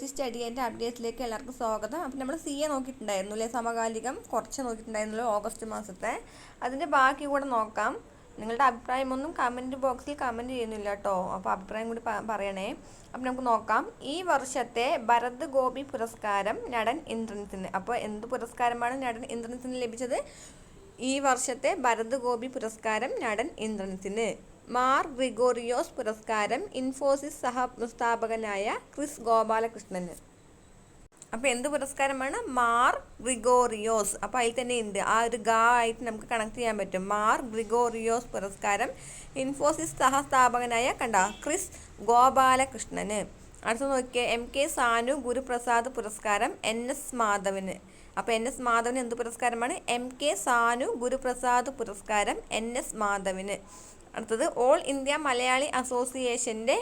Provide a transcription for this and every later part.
Study and അപ്ഡേറ്റ്സിലേക്ക് എല്ലാവർക്കും സ്വാഗതം. അപ്പം നമ്മൾ CA നോക്കിയിട്ടുണ്ടായിരുന്നു അല്ലേ, സമകാലികം കുറച്ച് നോക്കിയിട്ടുണ്ടായിരുന്നല്ലോ ഓഗസ്റ്റ് മാസത്തെ. അതിൻ്റെ ബാക്കി കൂടെ നോക്കാം. നിങ്ങളുടെ അഭിപ്രായമൊന്നും കമൻറ്റ് ബോക്സിൽ കമൻറ്റ് ചെയ്യുന്നില്ല കേട്ടോ, അപ്പോൾ അഭിപ്രായം കൂടി പറയണേ. അപ്പം നമുക്ക് നോക്കാം. ഈ വർഷത്തെ ഭരത് ഗോപി പുരസ്കാരം നടൻ ഇന്ദ്രൻസിന്. അപ്പോൾ എന്ത് പുരസ്കാരമാണ് നടൻ ഇന്ദ്രൻസിന് ലഭിച്ചത്? ഈ വർഷത്തെ ഭരത് ഗോപി പുരസ്കാരം നടൻ ഇന്ദ്രൻസിന്. മാർ ഗ്രിഗോറിയോസ് പുരസ്കാരം ഇൻഫോസിസ് സഹസ്ഥാപകനായ ക്രിസ് ഗോപാലകൃഷ്ണന്. അപ്പോൾ എന്ത് പുരസ്കാരമാണ്? മാർ ഗ്രിഗോറിയോസ്. അപ്പോൾ അതിൽ തന്നെ ഉണ്ട്, ആ ഒരു ആയിട്ട് നമുക്ക് കണക്ട് ചെയ്യാൻ പറ്റും. മാർ ഗ്രിഗോറിയോസ് പുരസ്കാരം ഇൻഫോസിസ് സഹസ്ഥാപകനായ ക്രിസ് ഗോപാലകൃഷ്ണന്. അടുത്ത് നോക്കിയാൽ MK സാനു ഗുരുപ്രസാദ് പുരസ്കാരം NS മാധവന്. അപ്പോൾ NS മാധവന് എന്ത് പുരസ്കാരമാണ്? MK സാനു ഗുരുപ്രസാദ് പുരസ്കാരം NS മാധവന്. അടുത്തത് ഓൾ ഇന്ത്യ മലയാളി അസോസിയേഷൻ്റെ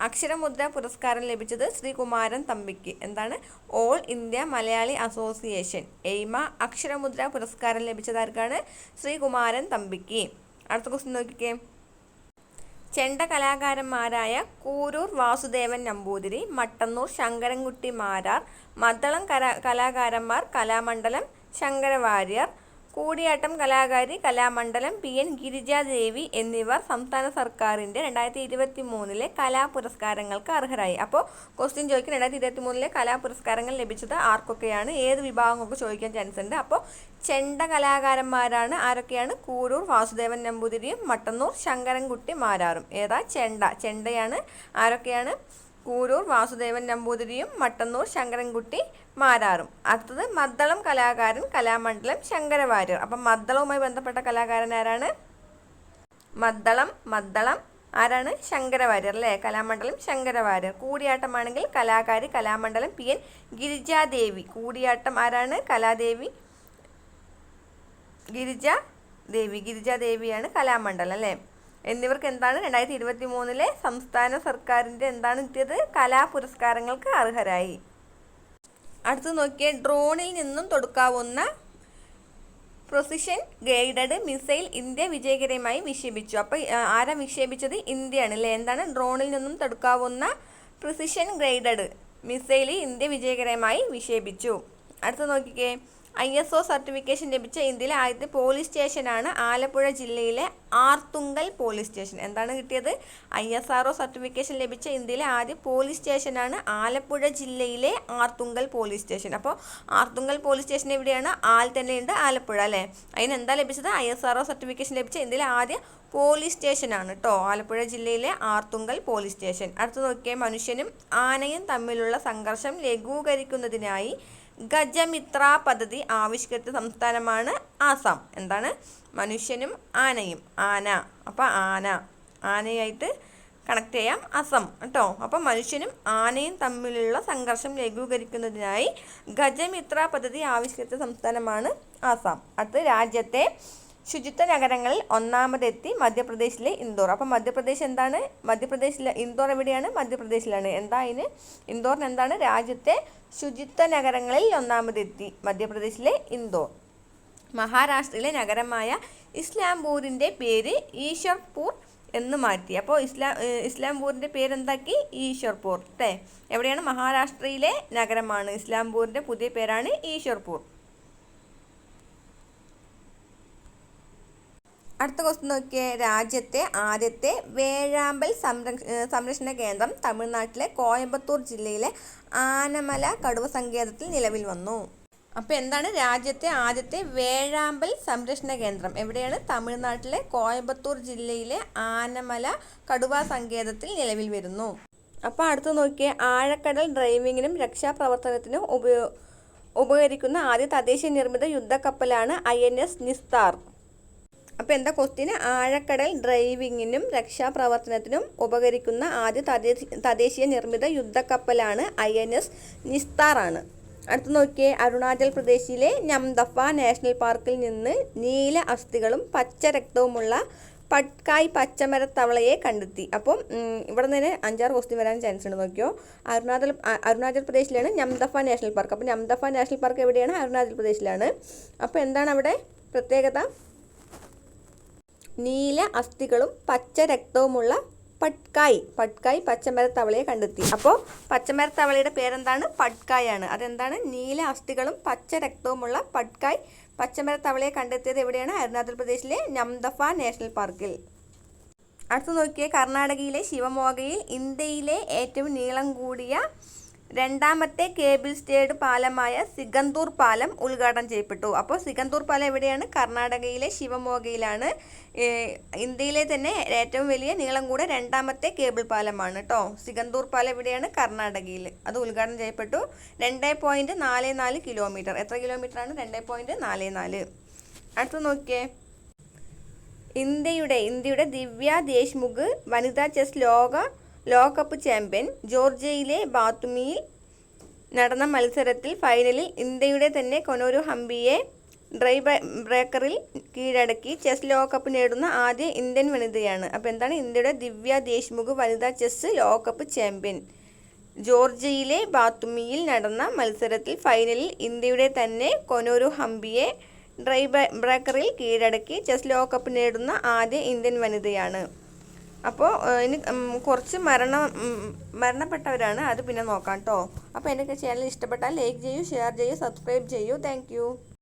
അക്ഷരമുദ്ര പുരസ്കാരം ലഭിച്ചത് ശ്രീകുമാരൻ തമ്പിക്ക്. എന്താണ്? All India Malayali association AIMA Aksharamudra പുരസ്കാരം ലഭിച്ചത് ആർക്കാണ്? ശ്രീകുമാരൻ തമ്പിക്ക്. അടുത്ത ക്വസ്റ്റ്യൻ നോക്കിക്കേ. ചെണ്ട കലാകാരന്മാരായ കൂരൂർ വാസുദേവൻ നമ്പൂതിരി, മട്ടന്നൂർ ശങ്കരൻകുട്ടി മാരാർ, മദ്ദളം കലാകാരന്മാർ കലാമണ്ഡലം ശങ്കരവാര്യർ, കൂടിയാട്ടം കലാകാരി കലാമണ്ഡലം PN ഗിരിജാദേവി എന്നിവർ സംസ്ഥാന സർക്കാരിൻ്റെ 2023 കലാപുരസ്കാരങ്ങൾക്ക് അർഹരായി. അപ്പോൾ ക്വസ്റ്റ്യൻ ചോദിക്കും, 2023 കലാപുരസ്കാരങ്ങൾ ലഭിച്ചത് ആർക്കൊക്കെയാണ്, ഏത് വിഭാഗങ്ങൾക്ക് ചോദിക്കാൻ ചാൻസ് ഉണ്ട്. അപ്പോൾ ചെണ്ട കലാകാരന്മാരാണ്. ആരൊക്കെയാണ്? കൂരൂർ വാസുദേവൻ നമ്പൂതിരിയും മട്ടന്നൂർ ശങ്കരൻകുട്ടി മാരാറും. ഏതാ? ചെണ്ടയാണ്. ആരൊക്കെയാണ്? കൂരൂർ വാസുദേവൻ നമ്പൂതിരിയും മട്ടന്നൂർ ശങ്കരൻകുട്ടി മാരാറും. അടുത്തത് മദ്ദളം കലാകാരൻ കലാമണ്ഡലം ശങ്കരവാര്യർ. അപ്പം മദ്ദളവുമായി ബന്ധപ്പെട്ട കലാകാരൻ ആരാണ്? മദ്ദളം ആരാണ്? ശങ്കരവാര്യർ അല്ലേ, കലാമണ്ഡലം ശങ്കരവാര്യർ. കൂടിയാട്ടമാണെങ്കിൽ കലാകാരി കലാമണ്ഡലം PN ഗിരിജാദേവി. കൂടിയാട്ടം ആരാണ്? ഗിരിജാദേവിയാണ് കലാമണ്ഡലം അല്ലേ. എന്നിവർക്ക് എന്താണ് 2023 സംസ്ഥാന സർക്കാരിൻ്റെ എന്താണ് കിട്ടിയത്? കലാപുരസ്കാരങ്ങൾക്ക് അർഹരായി. അടുത്ത് നോക്കിയ ഡ്രോണിൽ നിന്നും തൊടുക്കാവുന്ന പ്രിസിഷൻ ഗൈഡഡ് മിസൈൽ ഇന്ത്യ വിജയകരമായി വിക്ഷേപിച്ചു. അപ്പോൾ ആരാ വിക്ഷേപിച്ചത്? ഇന്ത്യയാണ് അല്ലേ. എന്താണ്? ഡ്രോണിൽ നിന്നും തൊടുക്കാവുന്ന പ്രിസിഷൻ ഗൈഡഡ് മിസൈൽ ഇന്ത്യ വിജയകരമായി വിക്ഷേപിച്ചു. അടുത്ത് നോക്കിക്കേ. ISO സർട്ടിഫിക്കേഷൻ ലഭിച്ച ഇന്ത്യയിലെ ആദ്യത്തെ പോലീസ് സ്റ്റേഷനാണ് ആലപ്പുഴ ജില്ലയിലെ ആർത്തുങ്കൽ പോലീസ് സ്റ്റേഷൻ. എന്താണ് കിട്ടിയത്? ISRO സർട്ടിഫിക്കേഷൻ ലഭിച്ച ഇന്ത്യയിലെ ആദ്യ പോലീസ് സ്റ്റേഷനാണ് ആലപ്പുഴ ജില്ലയിലെ ആർത്തുങ്കൽ പോലീസ് സ്റ്റേഷൻ. അപ്പോൾ ആർത്തുങ്കൽ പോലീസ് സ്റ്റേഷൻ എവിടെയാണ്? തന്നെയുണ്ട്, ആലപ്പുഴ അല്ലേ. അതിന് എന്താ ലഭിച്ചത്? ISRO സർട്ടിഫിക്കേഷൻ ലഭിച്ച ഇന്ത്യയിലെ ആദ്യ പോലീസ് സ്റ്റേഷനാണ് കേട്ടോ, ആലപ്പുഴ ജില്ലയിലെ ആർത്തുങ്കൽ പോലീസ് സ്റ്റേഷൻ. അടുത്ത് നോക്കിയാൽ മനുഷ്യനും ആനയും തമ്മിലുള്ള സംഘർഷം ലഘൂകരിക്കുന്നതിനായി ഗജമിത്ര പദ്ധതി ആവിഷ്കരിച്ച സംസ്ഥാനമാണ് ആസാം. എന്താണ്? മനുഷ്യനും ആനയും. അപ്പോൾ ആനയായിട്ട് കണക്ട് ചെയ്യാം, അസം കേട്ടോ. അപ്പം മനുഷ്യനും ആനയും തമ്മിലുള്ള സംഘർഷം ലഘൂകരിക്കുന്നതിനായി ഗജമിത്ര പദ്ധതി ആവിഷ്കരിച്ച സംസ്ഥാനമാണ് ആസാം. അടുത്ത് രാജ്യത്തെ ശുചിത്വ നഗരങ്ങളിൽ ഒന്നാമതെത്തി മധ്യപ്രദേശിലെ ഇൻഡോർ. അപ്പം മധ്യപ്രദേശ് എന്താണ്? ഇൻഡോർ എവിടെയാണ്? മധ്യപ്രദേശിലാണ്. ഇൻഡോറിന് എന്താണ്? രാജ്യത്തെ ശുചിത്വ നഗരങ്ങളിൽ ഒന്നാമതെത്തി മധ്യപ്രദേശിലെ ഇൻഡോർ. മഹാരാഷ്ട്രയിലെ നഗരമായ ഇസ്ലാംപൂരിൻ്റെ പേര് ഈശ്വർപൂർ എന്ന് മാറ്റി. അപ്പോൾ ഇസ്ലാംപൂരിൻ്റെ പേരെന്താക്കി? ഈശ്വർപൂർ അല്ലേ. എവിടെയാണ്? മഹാരാഷ്ട്രയിലെ നഗരമാണ്. ഇസ്ലാംപൂരിൻ്റെ പുതിയ പേരാണ് ഈശ്വർപൂർ. അടുത്ത ക്വസ്റ്റ്യൻ നോക്കിയേ. രാജ്യത്തെ ആദ്യത്തെ വേഴാമ്പൽ സംരക്ഷണ കേന്ദ്രം തമിഴ്നാട്ടിലെ കോയമ്പത്തൂർ ജില്ലയിലെ ആനമല കടുവ സങ്കേതത്തിൽ നിലവിൽ വന്നു. അപ്പോൾ എന്താണ്? രാജ്യത്തെ ആദ്യത്തെ വേഴാമ്പൽ സംരക്ഷണ കേന്ദ്രം എവിടെയാണ്? തമിഴ്നാട്ടിലെ കോയമ്പത്തൂർ ജില്ലയിലെ ആനമല കടുവ സങ്കേതത്തിൽ നിലവിൽ വരുന്നു. അപ്പോൾ അടുത്ത് നോക്കിയേ. ആഴക്കടൽ ഡ്രൈവിങ്ങിനും രക്ഷാപ്രവർത്തനത്തിനും ഉപകരിക്കുന്ന ആദ്യ തദ്ദേശീയ നിർമ്മിത യുദ്ധക്കപ്പലാണ് INS നിസ്താർ. അപ്പോൾ എന്താ ക്വസ്റ്റ്യൻ? ആഴക്കടൽ ഡ്രൈവിങ്ങിനും രക്ഷാപ്രവർത്തനത്തിനും ഉപകരിക്കുന്ന ആദ്യ തദ്ദേശീയ നിർമ്മിത യുദ്ധക്കപ്പലാണ് INS നിസ്താർ ആണ്. അടുത്ത് നോക്കിയേ. അരുണാചൽ പ്രദേശിലെ നംദഫ നാഷണൽ പാർക്കിൽ നിന്ന് നീല അസ്ഥികളും പച്ച രക്തവുമുള്ള പട്കായ് പച്ചമരത്തവളയെ കണ്ടെത്തി. അപ്പം ഇവിടെ നിന്ന് 5-6 ക്വസ്റ്റ്യൻ വരാൻ ചാൻസ് ഉണ്ട്. നോക്കിയോ. അരുണാചൽ പ്രദേശിലാണ് നംദഫ നാഷണൽ പാർക്ക്. അപ്പോൾ നംദഫ നാഷണൽ പാർക്ക് എവിടെയാണ്? അരുണാചൽ പ്രദേശിലാണ്. അപ്പോൾ എന്താണ് അവിടെ പ്രത്യേകത? നീല അസ്ഥികളും പച്ച രക്തവുമുള്ള പട്കായ് പച്ചമരത്തവളയെ കണ്ടെത്തി. അപ്പോൾ പച്ചമരത്തവളയുടെ പേരെന്താണ്? പട്കായാണ്. അതെന്താണ്? നീല അസ്ഥികളും പച്ച രക്തവുമുള്ള പട്കായ് പച്ചമരത്തവളയെ കണ്ടെത്തിയത് എവിടെയാണ്? അരുണാചൽ പ്രദേശിലെ നംദഫ നാഷണൽ പാർക്കിൽ. അടുത്ത് നോക്കിയേ, കർണാടകയിലെ ശിവമോഗയിൽ ഇന്ത്യയിലെ ഏറ്റവും നീളം കൂടിയ രണ്ടാമത്തെ കേബിൾ സ്റ്റേഡ് പാലമായ സിഗന്തൂർ പാലം ഉദ്ഘാടനം ചെയ്യപ്പെട്ടു. അപ്പോൾ സിഗന്തൂർ പാലം എവിടെയാണ്? കർണാടകയിലെ ശിവമോഗയിലാണ്. ഇന്ത്യയിലെ തന്നെ ഏറ്റവും വലിയ നീളം കൂടിയ രണ്ടാമത്തെ കേബിൾ പാലമാണ് കേട്ടോ. സിഗന്തൂർ പാലം എവിടെയാണ്? കർണാടകയിൽ. അത് ഉദ്ഘാടനം ചെയ്യപ്പെട്ടു. 2.44 കിലോമീറ്റർ. എത്ര കിലോമീറ്ററാണ്? 2.44. അടുത്ത് നോക്കിയേ, ഇന്ത്യയുടെ ദിവ്യ ദേശ്മുഖ് വനിതാ ചെസ് ലോകകപ്പ് ചാമ്പ്യൻ. ജോർജിയയിലെ ബാത്തുമിയിൽ നടന്ന മത്സരത്തിൽ ഫൈനലിൽ ഇന്ത്യയുടെ തന്നെ കൊനോരു ഹംപിയെ ഡ്രൈ ബ്രേക്കറിൽ കീഴടക്കി ചെസ് ലോകകപ്പ് നേടുന്ന ആദ്യ ഇന്ത്യൻ വനിതയാണ്. അപ്പോൾ എന്താണ്? ഇന്ത്യയുടെ ദിവ്യ ദേശ്മുഖ് വനിതാ ചെസ് ലോകകപ്പ് ചാമ്പ്യൻ. ജോർജിയയിലെ ബാത്തുമിയിൽ നടന്ന മത്സരത്തിൽ ഫൈനലിൽ ഇന്ത്യയുടെ തന്നെ കൊനോരു ഹംപിയെ ഡ്രൈ ബ്രേക്കറിൽ കീഴടക്കി ചെസ് ലോകകപ്പ് നേടുന്ന ആദ്യ ഇന്ത്യൻ വനിതയാണ്. അപ്പോൾ ഇനി കുറച്ച് മരണപ്പെട്ടവരാണ്, അത് പിന്നെ നോക്കാം കേട്ടോ. അപ്പോൾ എൻ്റെ ചാനൽ ഇഷ്ടപ്പെട്ടാൽ ലൈക്ക് ചെയ്യൂ, ഷെയർ ചെയ്യൂ, സബ്സ്ക്രൈബ് ചെയ്യൂ. താങ്ക്